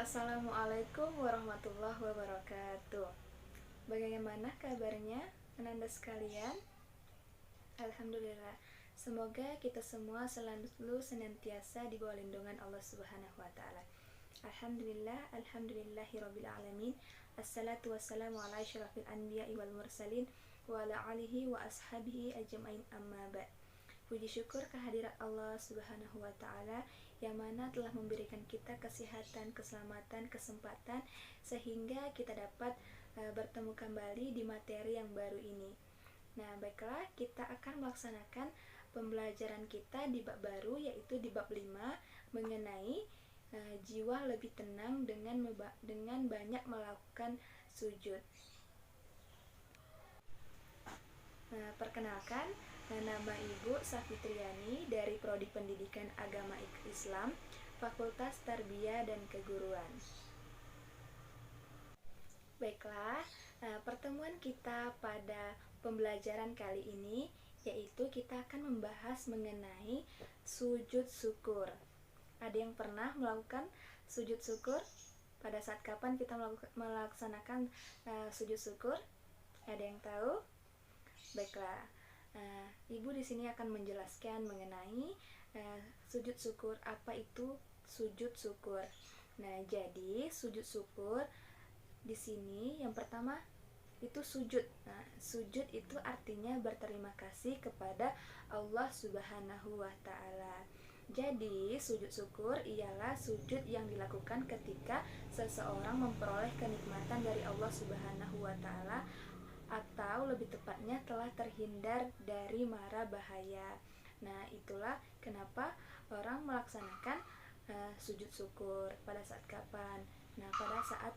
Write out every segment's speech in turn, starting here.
Assalamualaikum warahmatullahi wabarakatuh. Bagaimana kabarnya Ananda sekalian? Alhamdulillah. Semoga kita semua selalu senantiasa di bawah lindungan Allah Subhanahu wa taala. Alhamdulillah, alhamdulillahirabbil alamin. Assalatu wassalamu ala asyrafil anbiya'i wal mursalin wa ala alihi wa ashabihi ajmain, amma ba'd. Puji syukur kehadirat Allah Subhanahu wa taala yang mana telah memberikan kita kesehatan, keselamatan, kesempatan sehingga kita dapat bertemu kembali di materi yang baru ini. Nah, baiklah, kita akan melaksanakan pembelajaran kita di bab baru, yaitu di bab 5 mengenai jiwa lebih tenang dengan banyak melakukan sujud. Perkenalkan, nama Ibu Safitriani dari Prodi Pendidikan Agama Islam, Fakultas Tarbiyah dan Keguruan. Baiklah, pertemuan kita pada pembelajaran kali ini yaitu kita akan membahas mengenai sujud syukur. Ada yang pernah melakukan sujud syukur? Pada saat kapan kita melaksanakan sujud syukur? Ada yang tahu? Baiklah, Ibu di sini akan menjelaskan mengenai sujud syukur. Apa itu sujud syukur? Nah, jadi sujud syukur di sini yang pertama itu sujud. Nah, sujud itu artinya berterima kasih kepada Allah Subhanahu wa taala. Jadi, sujud syukur ialah sujud yang dilakukan ketika seseorang memperoleh kenikmatan dari Allah Subhanahu wa taala, atau lebih tepatnya telah terhindar dari mara bahaya. Nah, itulah kenapa orang melaksanakan sujud syukur. Pada saat kapan? Nah, pada saat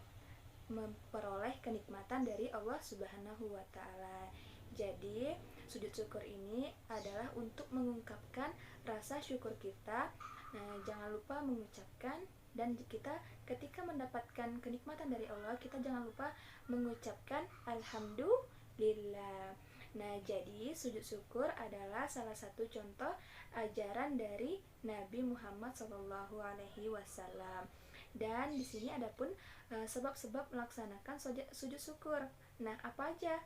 memperoleh kenikmatan dari Allah Subhanahu wa taala. Jadi, sujud syukur ini adalah untuk mengungkapkan rasa syukur kita. Jangan lupa mengucapkan, dan kita ketika mendapatkan kenikmatan dari Allah, kita jangan lupa mengucapkan alhamdulillah. Nah, jadi sujud syukur adalah salah satu contoh ajaran dari Nabi Muhammad SAW. Dan di sini ada pun sebab-sebab melaksanakan sujud syukur. Nah, apa aja?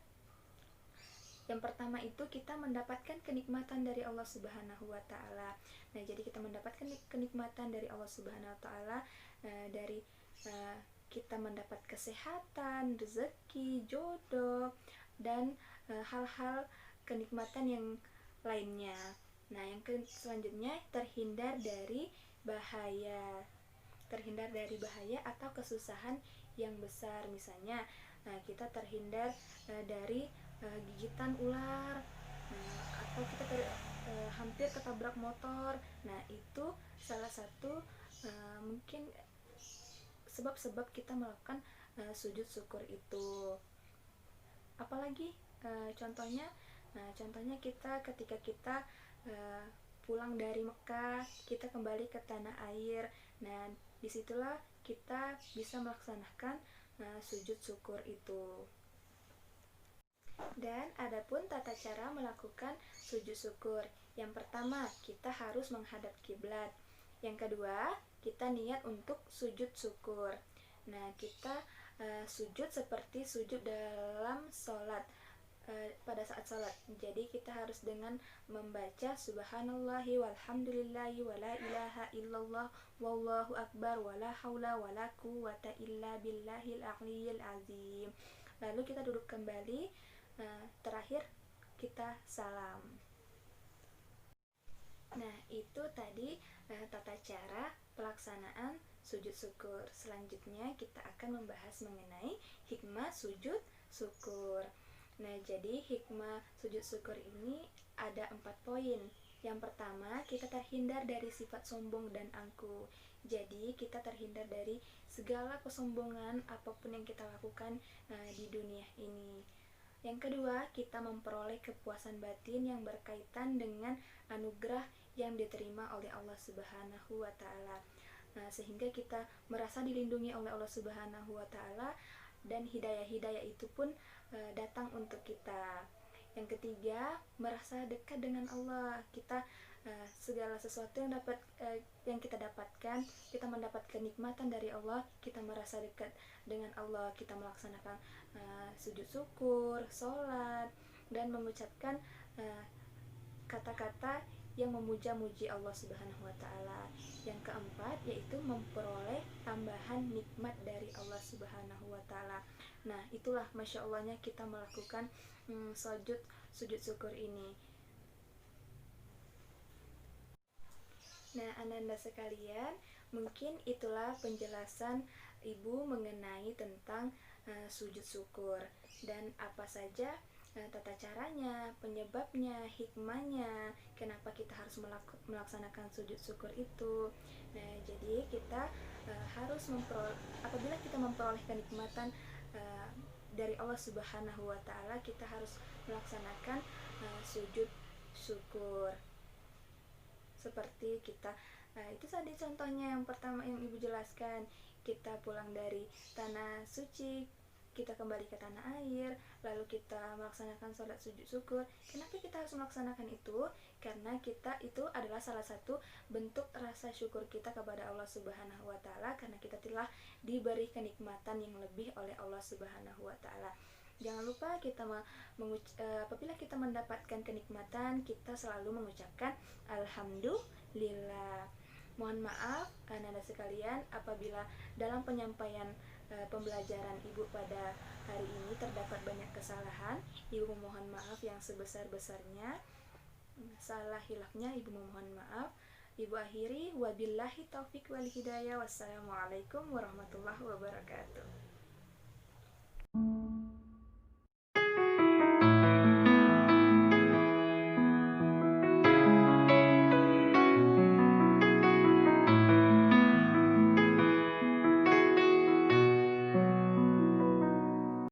Yang pertama itu kita mendapatkan kenikmatan dari Allah Subhanahu wa taala. Nah, jadi kita mendapatkan kenikmatan dari Allah Subhanahu wa taala dari kita mendapat kesehatan, rezeki, jodoh, dan hal-hal kenikmatan yang lainnya. Nah, yang selanjutnya terhindar dari bahaya. Terhindar dari bahaya atau kesusahan yang besar. Misalnya, kita terhindar dari gigitan ular, atau kita hampir ketabrak motor. Nah, itu salah satu mungkin sebab-sebab kita melakukan sujud syukur itu. Apalagi contohnya? Nah, contohnya ketika kita pulang dari Mekah, kita kembali ke tanah air. Nah, disitulah kita bisa melaksanakan sujud syukur itu. Dan adapun tata cara melakukan sujud syukur. Yang pertama, kita harus menghadap kiblat. Yang kedua, kita niat untuk sujud syukur. Nah, kita sujud seperti sujud dalam sholat, pada saat sholat. Jadi kita harus dengan membaca subhanallahi walhamdulillahi wala ilaha illallah wallahu akbar wala haula wala quwata illa billahil aliyyil azim. Lalu kita duduk kembali. Terakhir kita salam. Nah, itu tadi tata cara pelaksanaan sujud syukur. Selanjutnya kita akan membahas mengenai hikmah sujud syukur. Nah, jadi hikmah sujud syukur ini ada 4 poin. Yang pertama, kita terhindar dari sifat sombong dan angkuh. Jadi kita terhindar dari segala kesombongan apapun yang kita lakukan di dunia ini. Yang kedua, kita memperoleh kepuasan batin yang berkaitan dengan anugerah yang diterima oleh Allah Subhanahu wa taala. Nah, sehingga kita merasa dilindungi oleh Allah Subhanahu wa taala, dan hidayah-hidayah itu pun datang untuk kita. Yang ketiga, merasa dekat dengan Allah. Kita segala sesuatu yang kita dapatkan, kita mendapatkan nikmatan dari Allah, kita merasa dekat dengan Allah, kita melaksanakan sujud syukur, sholat, dan mengucapkan kata-kata yang memuja-muji Allah Subhanahu wa taala. Yang keempat yaitu memperoleh tambahan nikmat dari Allah Subhanahu wa taala. Nah, itulah Masya Allahnya kita melakukan sujud syukur ini. Nah, Ananda sekalian, mungkin itulah penjelasan Ibu mengenai tentang sujud syukur dan apa saja tata caranya, penyebabnya, hikmahnya, kenapa kita harus melaksanakan sujud syukur itu. Nah, jadi kita apabila kita memperoleh kenikmatan dari Allah Subhanahu wa taala, kita harus melaksanakan sujud syukur. Seperti kita itu tadi contohnya yang pertama yang Ibu jelaskan, kita pulang dari tanah suci, kita kembali ke tanah air, lalu kita melaksanakan sholat sujud syukur. Kenapa kita harus melaksanakan itu? Karena kita itu adalah salah satu bentuk rasa syukur kita kepada Allah Subhanahu wa taala, karena kita telah diberi kenikmatan yang lebih oleh Allah Subhanahu wa taala. Jangan lupa apabila kita mendapatkan kenikmatan, kita selalu mengucapkan alhamdulillah. Mohon maaf Anda sekalian apabila dalam penyampaian pembelajaran Ibu pada hari ini terdapat banyak kesalahan. Ibu memohon maaf yang sebesar-besarnya. Salah hilafnya Ibu memohon maaf. Ibu akhiri, wabillahi taufik wal hidayah. Wassalamualaikum warahmatullahi wabarakatuh.